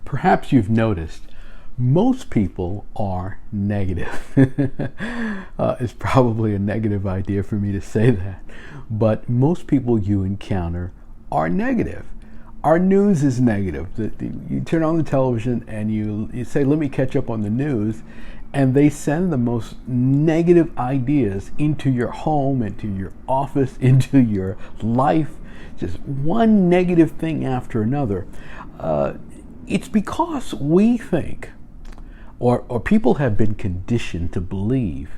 Perhaps you've noticed most people are negative. It's probably a negative idea for me to say that, but most people you encounter are negative. Our news is negative. You turn on the television and you say, let me catch up on the news, and they send the most negative ideas into your home, into your office, into your life, just one negative thing after another. It's because we think, or people have been conditioned to believe,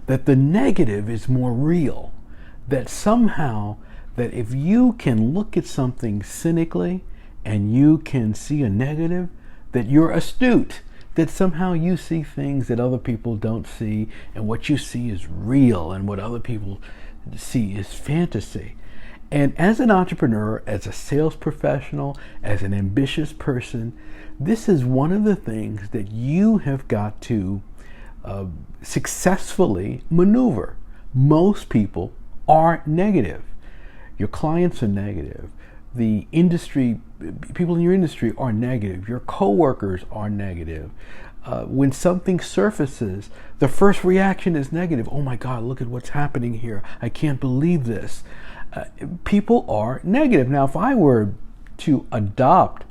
that the negative is more real, that somehow that if you can look at something cynically and you can see a negative, that you're astute, that somehow you see things that other people don't see, and what you see is real and what other people see is fantasy. And as an entrepreneur, as a sales professional, as an ambitious person, this is one of the things that you have got to successfully maneuver. Most people are negative. Your clients are negative. The industry, people in your industry are negative. Your coworkers are negative. When something surfaces, the first reaction is negative. Oh my God, look at what's happening here. I can't believe this. People are negative. Now, if I were to adopt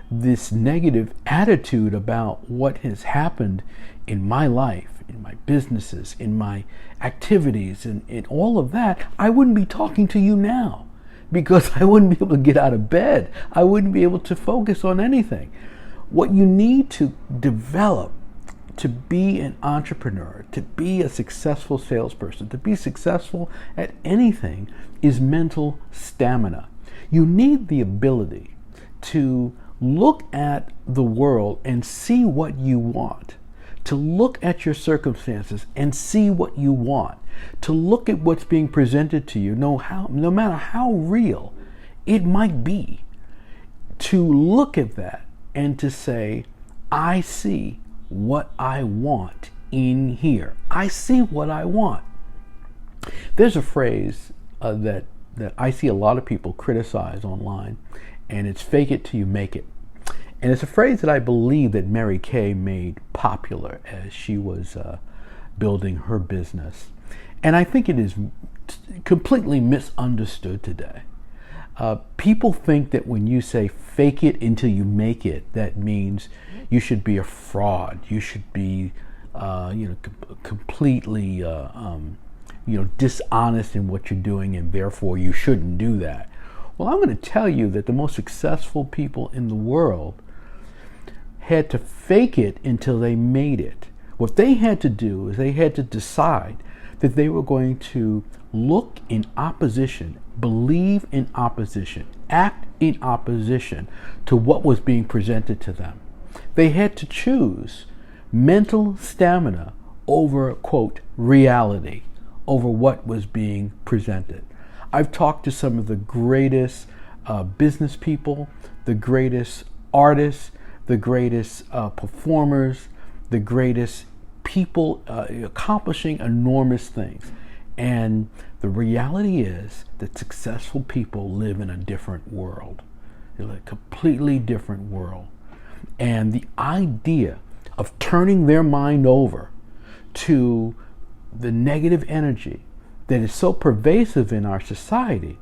this negative attitude about what has happened in my life, in my businesses, in my activities, and in all of that, I wouldn't be talking to you now, because I wouldn't be able to get out of bed. I wouldn't be able to focus on anything. What you need to develop to be an entrepreneur, to be a successful salesperson, to be successful at anything, is mental stamina. You need the ability to look at the world and see what you want, to look at your circumstances and see what you want, to look at what's being presented to you, no matter how real it might be, to look at that and to say, I see what I want in here. I see what I want. There's a phrase that I see a lot of people criticize online, and it's fake it till you make it. And it's a phrase that I believe that Mary Kay made popular as she was building her business. And I think it is completely misunderstood today. People think that when you say fake it until you make it, that means you should be a fraud. You should be, completely, dishonest in what you're doing, and therefore you shouldn't do that. Well, I'm going to tell you that the most successful people in the world had to fake it until they made it. What they had to do is they had to decide that they were going to look in opposition, believe in opposition, act in opposition to what was being presented to them. They had to choose mental stamina over, quote, reality, over what was being presented. I've talked to some of the greatest business people, the greatest artists, the greatest performers, the greatest people accomplishing enormous things. And the reality is that successful people live in a different world. They live in a completely different world. And the idea of turning their mind over to the negative energy that is so pervasive in our society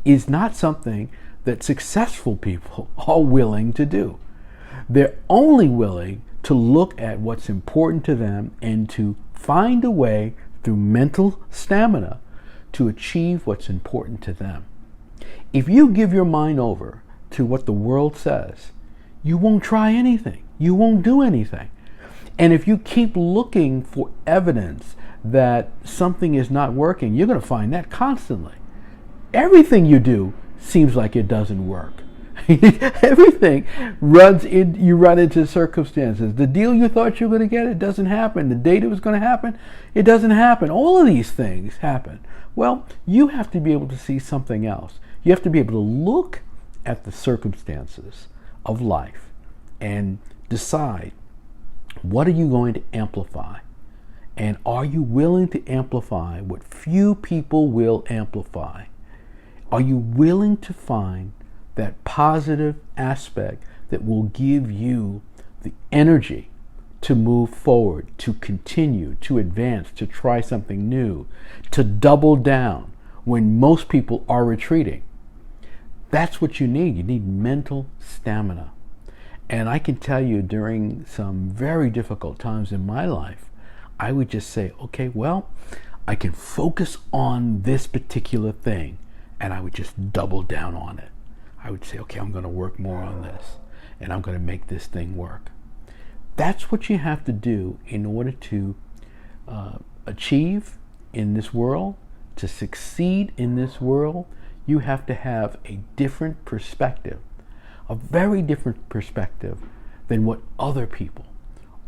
is not something that successful people are willing to do. They're only willing to look at what's important to them and to find a way through mental stamina to achieve what's important to them. If you give your mind over to what the world says, you won't try anything. You won't do anything. And if you keep looking for evidence that something is not working, you're going to find that constantly. Everything you do seems like it doesn't work. Everything you run into circumstances. The deal you thought you were going to get, it doesn't happen. The date it was going to happen, it doesn't happen. All of these things happen. Well, you have to be able to see something else. You have to be able to look at the circumstances of life and decide, what are you going to amplify? And are you willing to amplify what few people will amplify? Are you willing to find that positive aspect that will give you the energy to move forward, to continue, to advance, to try something new, to double down when most people are retreating. That's what you need. You need mental stamina. And I can tell you, during some very difficult times in my life, I would just say, okay, well, I can focus on this particular thing, and I would just double down on it. I would say, okay, I'm going to work more on this, and I'm going to make this thing work. That's what you have to do in order to achieve in this world, to succeed in this world. You have to have a different perspective, a very different perspective than what other people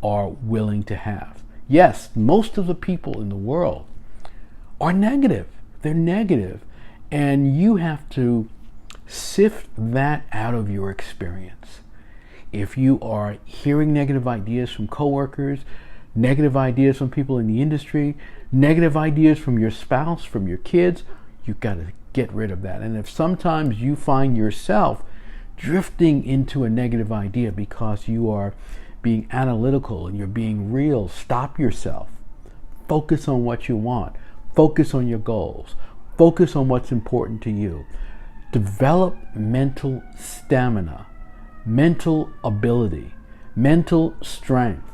are willing to have. Yes, most of the people in the world are negative. They're negative. And you have to sift that out of your experience. If you are hearing negative ideas from coworkers, negative ideas from people in the industry, negative ideas from your spouse, from your kids, you've got to get rid of that. And if sometimes you find yourself drifting into a negative idea because you are being analytical and you're being real, stop yourself. Focus on what you want. Focus on your goals. Focus on what's important to you. Develop mental stamina, mental ability, mental strength,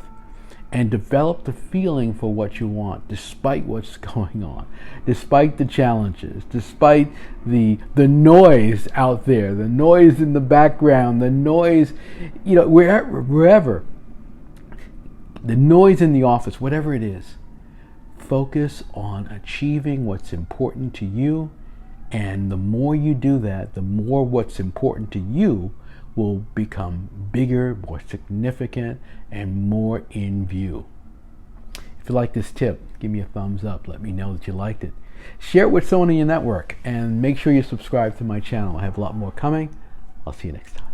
and develop the feeling for what you want despite what's going on, despite the challenges, despite the noise out there, the noise in the background, the noise, wherever, the noise in the office, whatever it is. Focus on achieving what's important to you, and the more you do that, the more what's important to you will become bigger, more significant, and more in view. If you like this tip, give me a thumbs up. Let me know that you liked it. Share it with someone in your network, and make sure you subscribe to my channel. I have a lot more coming. I'll see you next time.